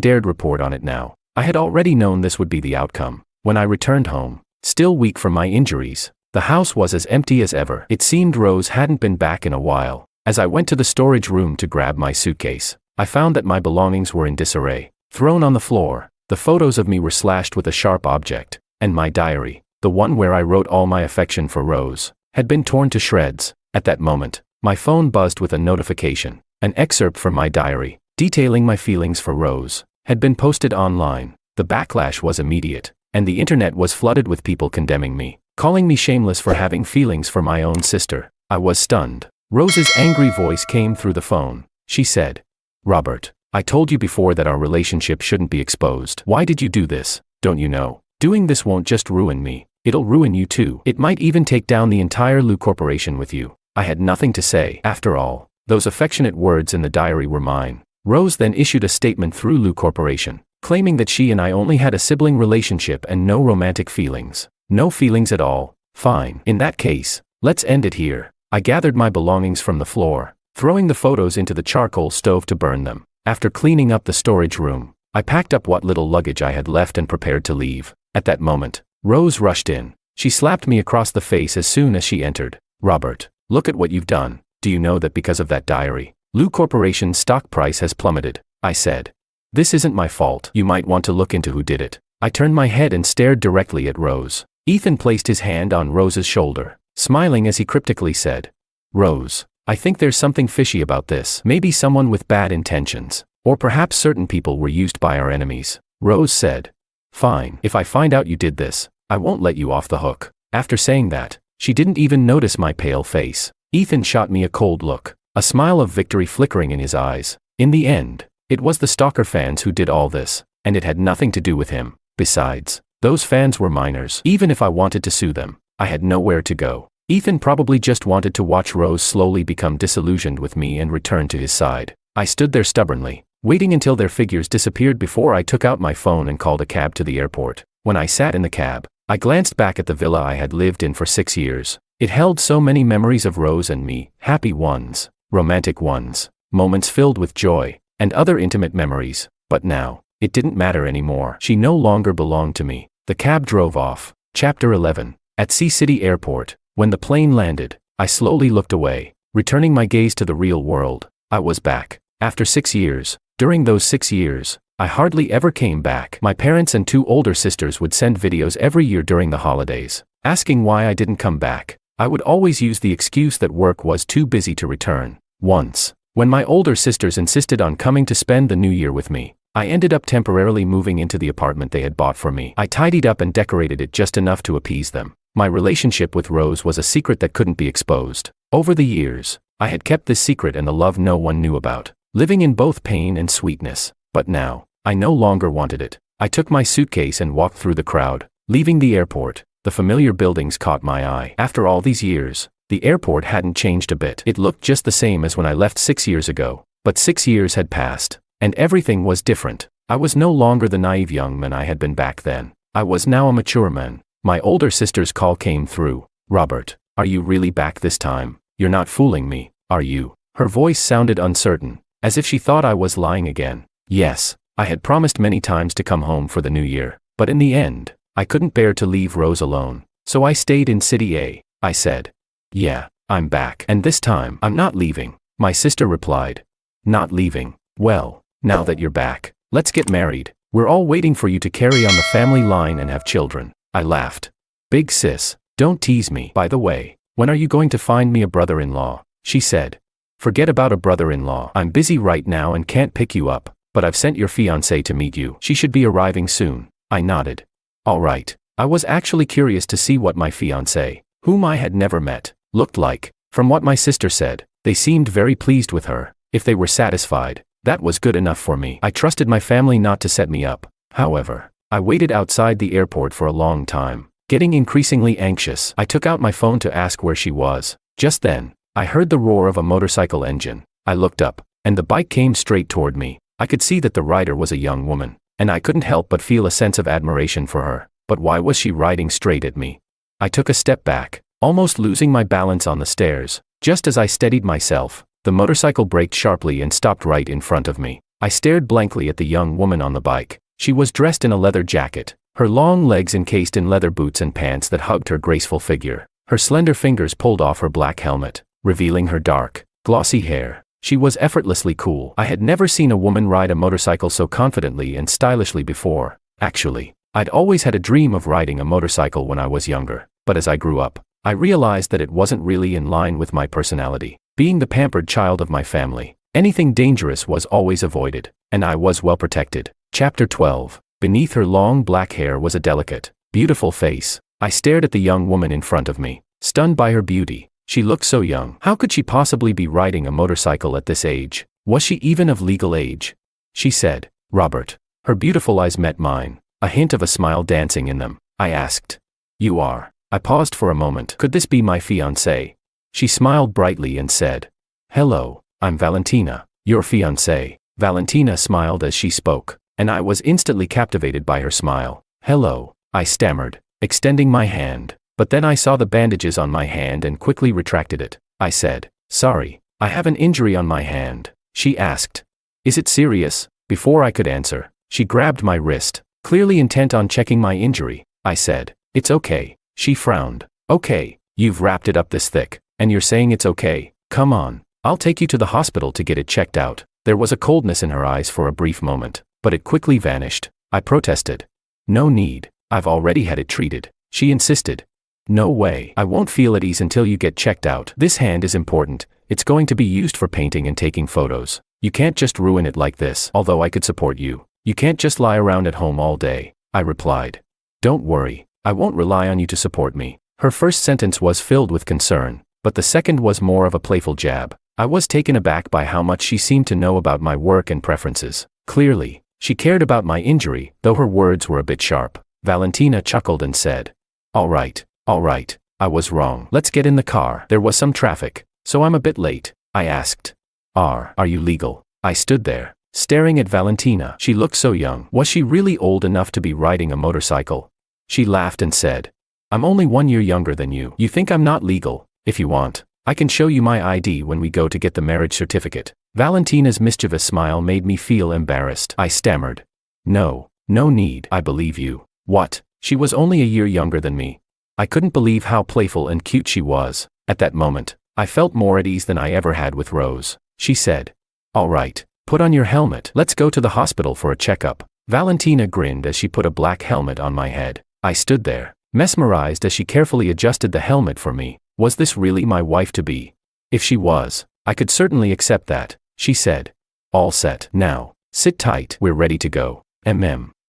dared report on it now. I had already known this would be the outcome. When I returned home, still weak from my injuries, the house was as empty as ever. It seemed Rose hadn't been back in a while. As I went to the storage room to grab my suitcase, I found that my belongings were in disarray. Thrown on the floor, the photos of me were slashed with a sharp object, and my diary, the one where I wrote all my affection for Rose, had been torn to shreds. At that moment, my phone buzzed with a notification. An excerpt from my diary, detailing my feelings for Rose, had been posted online. The backlash was immediate, and the internet was flooded with people condemning me, calling me shameless for having feelings for my own sister. I was stunned. Rose's angry voice came through the phone. She said, "Robert, I told you before that our relationship shouldn't be exposed. Why did you do this? Don't you know? Doing this won't just ruin me, it'll ruin you too. It might even take down the entire Lou Corporation with you." I had nothing to say. After all, those affectionate words in the diary were mine. Rose then issued a statement through Lou Corporation, claiming that she and I only had a sibling relationship and no romantic feelings. No feelings at all. Fine. In that case, let's end it here. I gathered my belongings from the floor, throwing the photos into the charcoal stove to burn them. After cleaning up the storage room, I packed up what little luggage I had left and prepared to leave. At that moment, Rose rushed in. She slapped me across the face as soon as she entered. "Robert, look at what you've done. Do you know that because of that diary, Lou Corporation's stock price has plummeted?" I said. This isn't my fault. You might want to look into who did it. I turned my head and stared directly at Rose. Ethan placed his hand on Rose's shoulder, smiling as he cryptically said, "Rose, I think there's something fishy about this. Maybe someone with bad intentions. Or perhaps certain people were used by our enemies." Rose said, "Fine. If I find out you did this, I won't let you off the hook." After saying that, she didn't even notice my pale face. Ethan shot me a cold look, a smile of victory flickering in his eyes. In the end, it was the stalker fans who did all this, and it had nothing to do with him. Besides, those fans were minors. Even if I wanted to sue them, I had nowhere to go. Ethan probably just wanted to watch Rose slowly become disillusioned with me and return to his side. I stood there stubbornly, waiting until their figures disappeared before I took out my phone and called a cab to the airport. When I sat in the cab, I glanced back at the villa I had lived in for 6 years. It held so many memories of Rose and me, happy ones, romantic ones, moments filled with joy, and other intimate memories. But now, it didn't matter anymore. She no longer belonged to me. The cab drove off. Chapter 11. At Sea City Airport, when the plane landed, I slowly looked away, returning my gaze to the real world. I was back. After 6 years. During those 6 years, I hardly ever came back. My parents and 2 older sisters would send videos every year during the holidays, asking why I didn't come back. I would always use the excuse that work was too busy to return. Once, when my older sisters insisted on coming to spend the new year with me, I ended up temporarily moving into the apartment they had bought for me. I tidied up and decorated it just enough to appease them. My relationship with Rose was a secret that couldn't be exposed. Over the years, I had kept this secret and the love no one knew about, living in both pain and sweetness. But now, I no longer wanted it. I took my suitcase and walked through the crowd, leaving the airport. The familiar buildings caught my eye. After all these years, the airport hadn't changed a bit. It looked just the same as when I left 6 years ago. But 6 years had passed, and everything was different. I was no longer the naive young man I had been back then. I was now a mature man. My older sister's call came through. "Robert, are you really back this time? You're not fooling me, are you?" Her voice sounded uncertain, as if she thought I was lying again. Yes, I had promised many times to come home for the new year, but in the end, I couldn't bear to leave Rose alone. So I stayed in City A. I said, "Yeah, I'm back. And this time, I'm not leaving." My sister replied, "Not leaving? Well, now that you're back, let's get married. We're all waiting for you to carry on the family line and have children." I laughed. "Big sis, don't tease me. By the way, when are you going to find me a brother-in-law?" She said. "Forget about a brother-in-law. I'm busy right now and can't pick you up, but I've sent your fiancée to meet you. She should be arriving soon." I nodded. All right. I was actually curious to see what my fiancé, whom I had never met, looked like. From what my sister said, they seemed very pleased with her. If they were satisfied, that was good enough for me. I trusted my family not to set me up. However, I waited outside the airport for a long time, getting increasingly anxious. I took out my phone to ask where she was. Just then, I heard the roar of a motorcycle engine. I looked up, and the bike came straight toward me. I could see that the rider was a young woman, and I couldn't help but feel a sense of admiration for her. But why was she riding straight at me? I took a step back, almost losing my balance on the stairs. Just as I steadied myself, the motorcycle braked sharply and stopped right in front of me. I stared blankly at the young woman on the bike. She was dressed in a leather jacket, her long legs encased in leather boots and pants that hugged her graceful figure. Her slender fingers pulled off her black helmet, revealing her dark, glossy hair. She was effortlessly cool. I had never seen a woman ride a motorcycle so confidently and stylishly before. Actually, I'd always had a dream of riding a motorcycle when I was younger, but as I grew up, I realized that it wasn't really in line with my personality. Being the pampered child of my family, anything dangerous was always avoided, and I was well protected. Chapter 12. Beneath her long black hair was a delicate, beautiful face. I stared at the young woman in front of me, stunned by her beauty. She looked so young. How could she possibly be riding a motorcycle at this age? Was she even of legal age? She said, "Robert." Her beautiful eyes met mine, a hint of a smile dancing in them. I asked, "You are?" I paused for a moment. Could this be my fiancée? She smiled brightly and said, "Hello, I'm Valentina, your fiancée." Valentina smiled as she spoke, and I was instantly captivated by her smile. "Hello," I stammered, extending my hand, but then I saw the bandages on my hand and quickly retracted it. I said, "Sorry, I have an injury on my hand." She asked, "Is it serious?" Before I could answer, she grabbed my wrist, clearly intent on checking my injury. I said, "It's okay." She frowned. "Okay, you've wrapped it up this thick, and you're saying it's okay? Come on, I'll take you to the hospital to get it checked out." There was a coldness in her eyes for a brief moment, but it quickly vanished. I protested. No need. I've already had it treated. She insisted. No way. I won't feel at ease until you get checked out. This hand is important. It's going to be used for painting and taking photos. You can't just ruin it like this. Although I could support you, you can't just lie around at home all day, I replied. Don't worry. I won't rely on you to support me. Her first sentence was filled with concern, but the second was more of a playful jab. I was taken aback by how much she seemed to know about my work and preferences. Clearly, she cared about my injury, though her words were a bit sharp. Valentina chuckled and said, All right, I was wrong. Let's get in the car. There was some traffic, so I'm a bit late. I asked. Are you legal? I stood there, staring at Valentina. She looked so young. Was she really old enough to be riding a motorcycle? She laughed and said, I'm only 1 year younger than you. You think I'm not legal? If you want, I can show you my ID when we go to get the marriage certificate. Valentina's mischievous smile made me feel embarrassed. I stammered. No need. I believe you. What? She was only a year younger than me. I couldn't believe how playful and cute she was. At that moment, I felt more at ease than I ever had with Rose. She said, All right, put on your helmet. Let's go to the hospital for a checkup. Valentina grinned as she put a black helmet on my head. I stood there, mesmerized as she carefully adjusted the helmet for me. Was this really my wife-to-be? If she was, I could certainly accept that. She said, All set. Now, sit tight. We're ready to go.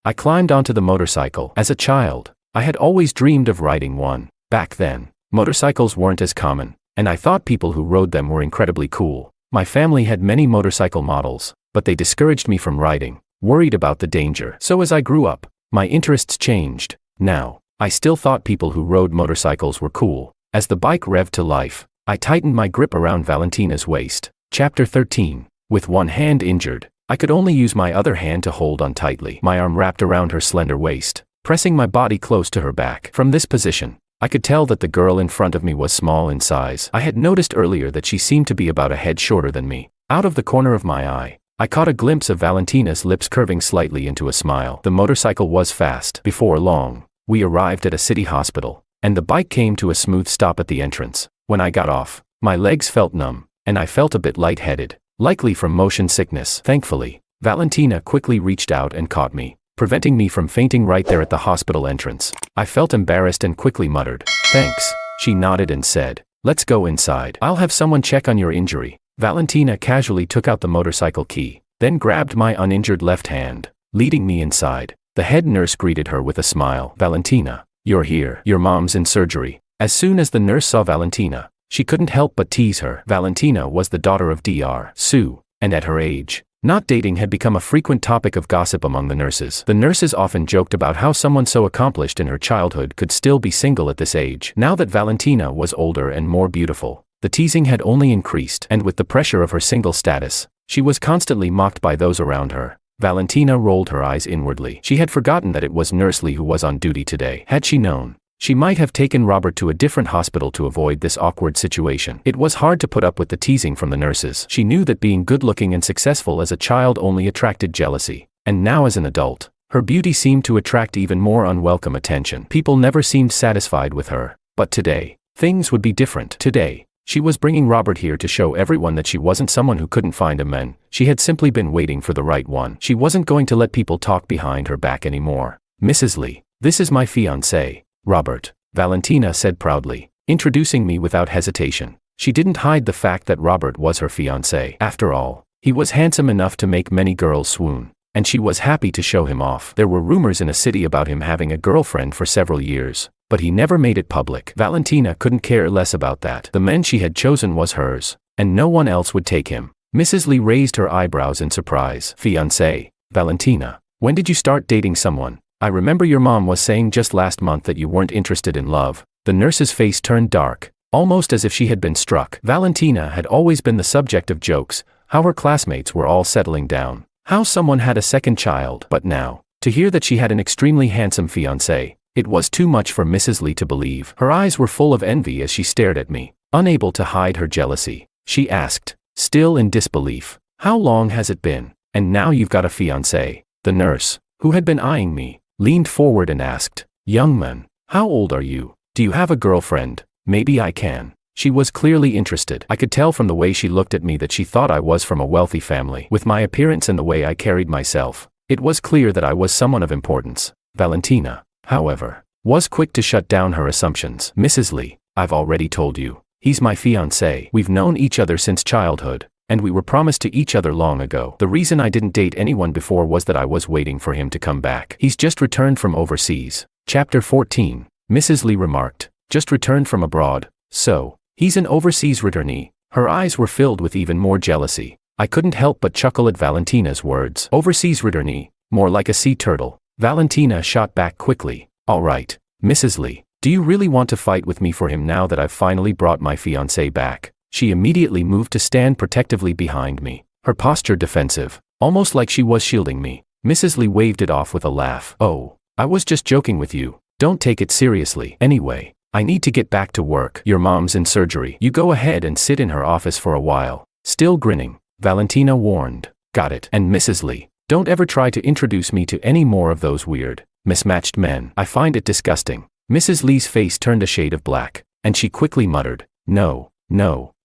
I climbed onto the motorcycle. As a child, I had always dreamed of riding one. Back then, motorcycles weren't as common, and I thought people who rode them were incredibly cool. My family had many motorcycle models, but they discouraged me from riding, worried about the danger. So as I grew up, my interests changed. Now, I still thought people who rode motorcycles were cool. As the bike revved to life, I tightened my grip around Valentina's waist. Chapter 13. With one hand injured, I could only use my other hand to hold on tightly. My arm wrapped around her slender waist, pressing my body close to her back. From this position, I could tell that the girl in front of me was small in size. I had noticed earlier that she seemed to be about a head shorter than me. Out of the corner of my eye, I caught a glimpse of Valentina's lips curving slightly into a smile. The motorcycle was fast. Before long, we arrived at a city hospital, and the bike came to a smooth stop at the entrance. When I got off, my legs felt numb, and I felt a bit lightheaded, likely from motion sickness. Thankfully, Valentina quickly reached out and caught me, preventing me from fainting right there at the hospital entrance. I felt embarrassed and quickly muttered, Thanks. She nodded and said, Let's go inside. I'll have someone check on your injury. Valentina casually took out the motorcycle key, then grabbed my uninjured left hand, leading me inside. The head nurse greeted her with a smile. Valentina, you're here. Your mom's in surgery. As soon as the nurse saw Valentina, she couldn't help but tease her. Valentina was the daughter of Dr. Sue, and at her age, not dating had become a frequent topic of gossip among the nurses. The nurses often joked about how someone so accomplished in her childhood could still be single at this age. Now that Valentina was older and more beautiful, the teasing had only increased, and with the pressure of her single status, she was constantly mocked by those around her. Valentina rolled her eyes inwardly. She had forgotten that it was Nurse Lee who was on duty today. Had she known, she might have taken Robert to a different hospital to avoid this awkward situation. It was hard to put up with the teasing from the nurses. She knew that being good-looking and successful as a child only attracted jealousy, and now as an adult, her beauty seemed to attract even more unwelcome attention. People never seemed satisfied with her, but today, things would be different. Today, she was bringing Robert here to show everyone that she wasn't someone who couldn't find a man. She had simply been waiting for the right one. She wasn't going to let people talk behind her back anymore. Mrs. Lee, this is my fiancé, Robert, Valentina said proudly, introducing me without hesitation. She didn't hide the fact that Robert was her fiancé. After all, he was handsome enough to make many girls swoon, and she was happy to show him off. There were rumors in a city about him having a girlfriend for several years, but he never made it public. Valentina couldn't care less about that. The man she had chosen was hers, and no one else would take him. Mrs. Lee raised her eyebrows in surprise. Fiancé, Valentina, when did you start dating someone? I remember your mom was saying just last month that you weren't interested in love. The nurse's face turned dark, almost as if she had been struck. Valentina had always been the subject of jokes, how her classmates were all settling down, how someone had a second child. But now, to hear that she had an extremely handsome fiancé, it was too much for Mrs. Lee to believe. Her eyes were full of envy as she stared at me, unable to hide her jealousy. She asked, still in disbelief, How long has it been? And now you've got a fiancé. The nurse, who had been eyeing me, leaned forward and asked, Young man, how old are you? Do you have a girlfriend? Maybe I can. She was clearly interested. I could tell from the way she looked at me that she thought I was from a wealthy family. With my appearance and the way I carried myself, It was clear that I was someone of importance. Valentina, however, was quick to shut down her assumptions. Mrs. Lee, I've already told you. He's my fiancé. We've known each other since childhood, and we were promised to each other long ago. The reason I didn't date anyone before was that I was waiting for him to come back. He's just returned from overseas. Chapter 14. Mrs. Lee remarked, just returned from abroad, so, he's an overseas returnee. Her eyes were filled with even more jealousy. I couldn't help but chuckle at Valentina's words. Overseas returnee, more like a sea turtle. Valentina shot back quickly. All right, Mrs. Lee, do you really want to fight with me for him now that I've finally brought my fiancé back? She immediately moved to stand protectively behind me, her posture defensive, almost like she was shielding me. Mrs. Lee waved it off with a laugh. Oh, I was just joking with you. Don't take it seriously. Anyway, I need to get back to work. Your mom's in surgery. You go ahead and sit in her office for a while. Still grinning, Valentina warned. Got it. And Mrs. Lee, don't ever try to introduce me to any more of those weird, mismatched men. I find it disgusting. Mrs. Lee's face turned a shade of black, and she quickly muttered, No,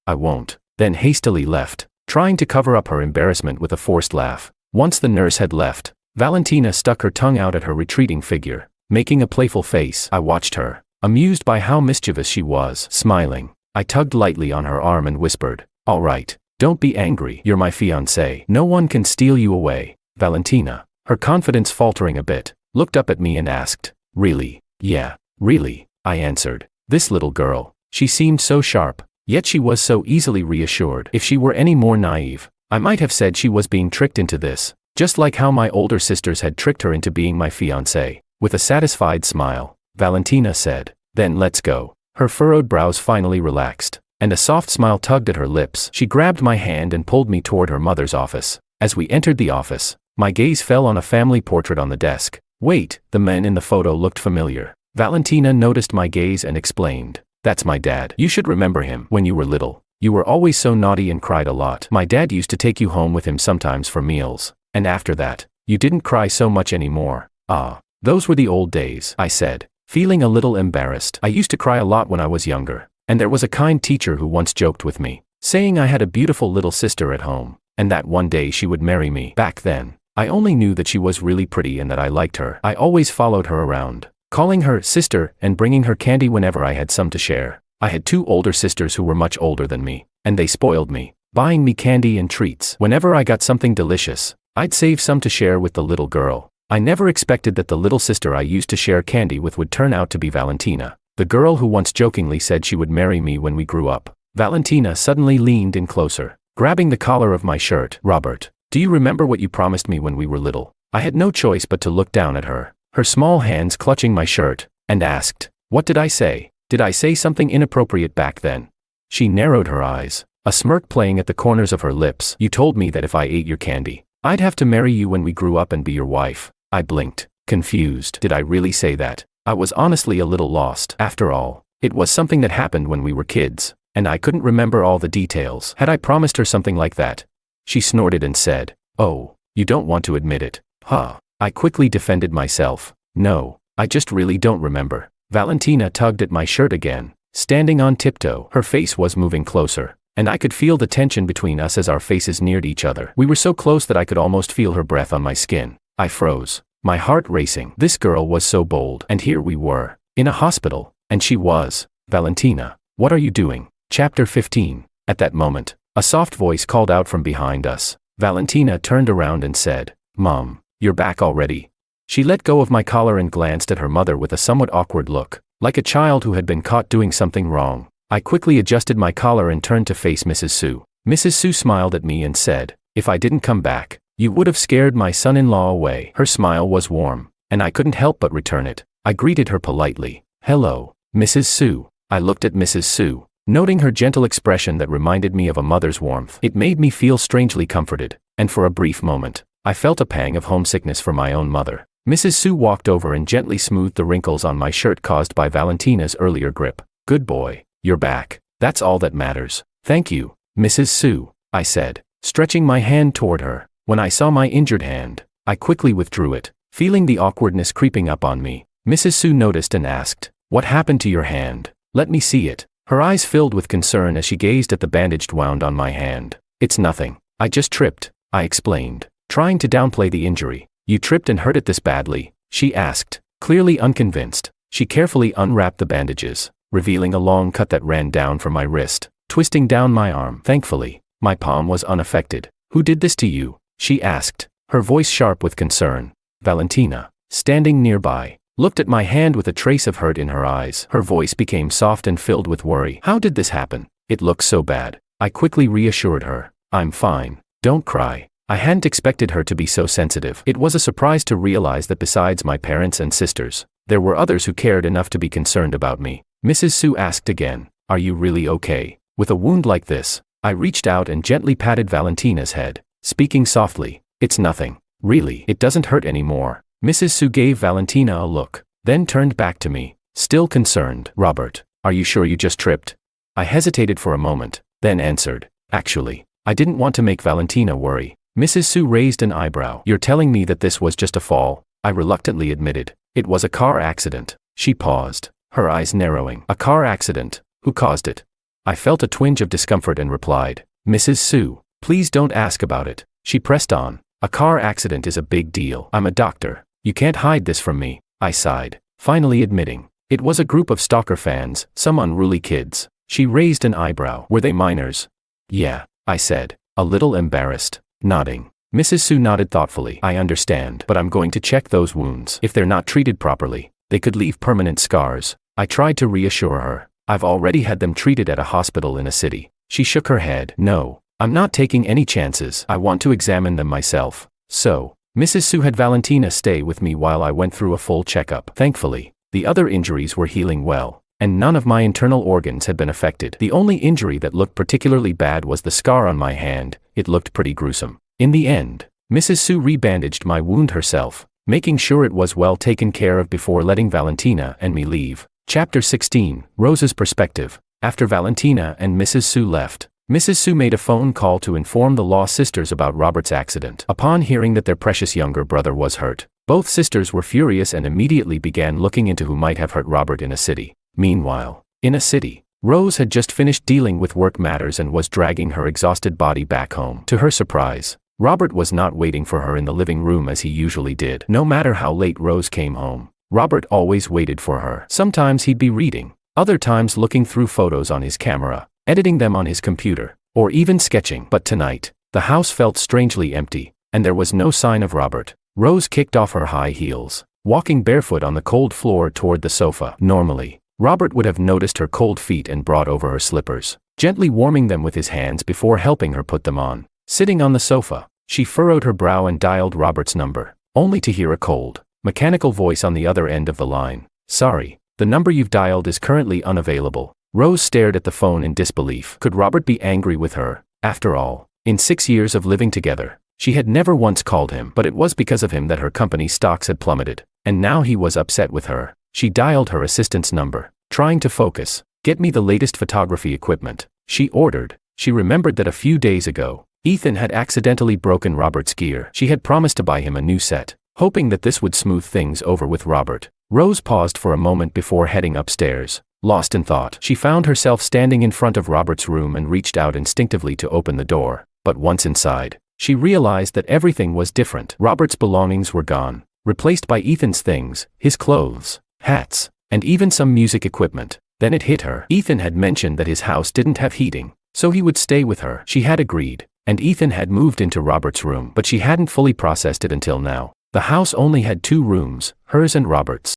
I won't. Then hastily left, trying to cover up her embarrassment with a forced laugh. Once the nurse had left, Valentina stuck her tongue out at her retreating figure, making a playful face. I watched her, amused by how mischievous she was. Smiling, I tugged lightly on her arm and whispered, All right, don't be angry. You're my fiancé. No one can steal you away. Valentina, her confidence faltering a bit, looked up at me and asked, Really? Yeah, really, I answered. This little girl, she seemed so sharp, yet she was so easily reassured. If she were any more naive, I might have said she was being tricked into this, just like how my older sisters had tricked her into being my fiancé. With a satisfied smile, Valentina said, Then let's go. Her furrowed brows finally relaxed, and a soft smile tugged at her lips. She grabbed my hand and pulled me toward her mother's office. As we entered the office, my gaze fell on a family portrait on the desk. Wait, the men in the photo looked familiar. Valentina noticed my gaze and explained, That's my dad. You should remember him. When you were little, you were always so naughty and cried a lot. My dad used to take you home with him sometimes for meals, and after that, you didn't cry so much anymore. Ah, those were the old days, I said, feeling a little embarrassed. I used to cry a lot when I was younger, and there was a kind teacher who once joked with me, saying I had a beautiful little sister at home, and that one day she would marry me. Back then, I only knew that she was really pretty and that I liked her. I always followed her around, calling her sister and bringing her candy whenever I had some to share. I had 2 older sisters who were much older than me, and they spoiled me, buying me candy and treats. Whenever I got something delicious, I'd save some to share with the little girl. I never expected that the little sister I used to share candy with would turn out to be Valentina, the girl who once jokingly said she would marry me when we grew up. Valentina suddenly leaned in closer, grabbing the collar of my shirt. Robert, do you remember what you promised me when we were little? I had no choice but to look down at her, her small hands clutching my shirt, and asked, What did I say? Did I say something inappropriate back then? She narrowed her eyes, a smirk playing at the corners of her lips. You told me that if I ate your candy, I'd have to marry you when we grew up and be your wife. I blinked, confused. Did I really say that? I was honestly a little lost. After all, it was something that happened when we were kids, and I couldn't remember all the details. Had I promised her something like that? She snorted and said, Oh, you don't want to admit it, huh? I quickly defended myself. No, I just really don't remember. Valentina tugged at my shirt again, standing on tiptoe. Her face was moving closer, and I could feel the tension between us as our faces neared each other. We were so close that I could almost feel her breath on my skin. I froze, my heart racing. This girl was so bold, and here we were, in a hospital, and she was, Valentina, what are you doing? Chapter 15. At that moment, a soft voice called out from behind us. Valentina turned around and said, Mom, you're back already? She let go of my collar and glanced at her mother with a somewhat awkward look, like a child who had been caught doing something wrong. I quickly adjusted my collar and turned to face Mrs. Su. Mrs. Su smiled at me and said, If I didn't come back, you would have scared my son-in-law away. Her smile was warm, and I couldn't help but return it. I greeted her politely. Hello, Mrs. Su. I looked at Mrs. Su, noting her gentle expression that reminded me of a mother's warmth. It made me feel strangely comforted, and for a brief moment, I felt a pang of homesickness for my own mother. Mrs. Su walked over and gently smoothed the wrinkles on my shirt caused by Valentina's earlier grip. Good boy, you're back. That's all that matters. Thank you, Mrs. Su, I said, stretching my hand toward her. When I saw my injured hand, I quickly withdrew it, feeling the awkwardness creeping up on me. Mrs. Su noticed and asked, What happened to your hand? Let me see it. Her eyes filled with concern as she gazed at the bandaged wound on my hand. It's nothing. I just tripped, I explained, trying to downplay the injury. You tripped and hurt it this badly? She asked, clearly unconvinced. She carefully unwrapped the bandages, revealing a long cut that ran down from my wrist, twisting down my arm. Thankfully, my palm was unaffected. Who did this to you? She asked, her voice sharp with concern. Valentina, standing nearby, looked at my hand with a trace of hurt in her eyes. Her voice became soft and filled with worry. How did this happen? It looks so bad. I quickly reassured her. I'm fine. Don't cry. I hadn't expected her to be so sensitive. It was a surprise to realize that besides my parents and sisters, there were others who cared enough to be concerned about me. Mrs. Su asked again, are you really okay? With a wound like this? I reached out and gently patted Valentina's head, speaking softly. It's nothing. Really, it doesn't hurt anymore. Mrs. Su gave Valentina a look, then turned back to me, still concerned. Robert, are you sure you just tripped? I hesitated for a moment, then answered, actually, I didn't want to make Valentina worry. Mrs. Su raised an eyebrow. You're telling me that this was just a fall? I reluctantly admitted. It was a car accident. She paused, her eyes narrowing. A car accident? Who caused it? I felt a twinge of discomfort and replied, Mrs. Su, please don't ask about it. She pressed on. A car accident is a big deal. I'm a doctor. You can't hide this from me. I sighed, finally admitting. It was a group of stalker fans, some unruly kids. She raised an eyebrow. Were they minors? Yeah, I said, a little embarrassed, nodding. Mrs. Su nodded thoughtfully. I understand, but I'm going to check those wounds. If they're not treated properly, they could leave permanent scars. I tried to reassure her. I've already had them treated at a hospital in a city. She shook her head. No, I'm not taking any chances. I want to examine them myself. So, Mrs. Su had Valentina stay with me while I went through a full checkup. Thankfully, the other injuries were healing well, and none of my internal organs had been affected. The only injury that looked particularly bad was the scar on my hand. It looked pretty gruesome. In the end, Mrs. Su rebandaged my wound herself, making sure it was well taken care of before letting Valentina and me leave. Chapter 16, Rose's Perspective. After Valentina and Mrs. Su left, Mrs. Su made a phone call to inform the Law sisters about Robert's accident. Upon hearing that their precious younger brother was hurt, both sisters were furious and immediately began looking into who might have hurt Robert in a city. Meanwhile, in a city, Rose had just finished dealing with work matters and was dragging her exhausted body back home. To her surprise, Robert was not waiting for her in the living room as he usually did. No matter how late Rose came home, Robert always waited for her. Sometimes he'd be reading, other times looking through photos on his camera, editing them on his computer, or even sketching. But tonight, the house felt strangely empty, and there was no sign of Robert. Rose kicked off her high heels, walking barefoot on the cold floor toward the sofa. Normally, Robert would have noticed her cold feet and brought over her slippers, gently warming them with his hands before helping her put them on. Sitting on the sofa, she furrowed her brow and dialed Robert's number, only to hear a cold, mechanical voice on the other end of the line. Sorry, the number you've dialed is currently unavailable. Rose stared at the phone in disbelief. Could Robert be angry with her? After all, in 6 years of living together, she had never once called him. But it was because of him that her company's stocks had plummeted, and now he was upset with her. She dialed her assistant's number, trying to focus. Get me the latest photography equipment, she ordered. She remembered that a few days ago, Ethan had accidentally broken Robert's gear. She had promised to buy him a new set, hoping that this would smooth things over with Robert. Rose paused for a moment before heading upstairs. Lost in thought, she found herself standing in front of Robert's room and reached out instinctively to open the door. But once inside, she realized that everything was different. Robert's belongings were gone, replaced by Ethan's things, his clothes, hats, and even some music equipment. Then it hit her. Ethan had mentioned that his house didn't have heating, so he would stay with her. She had agreed, and Ethan had moved into Robert's room. But she hadn't fully processed it until now. The house only had 2 rooms, hers and Robert's.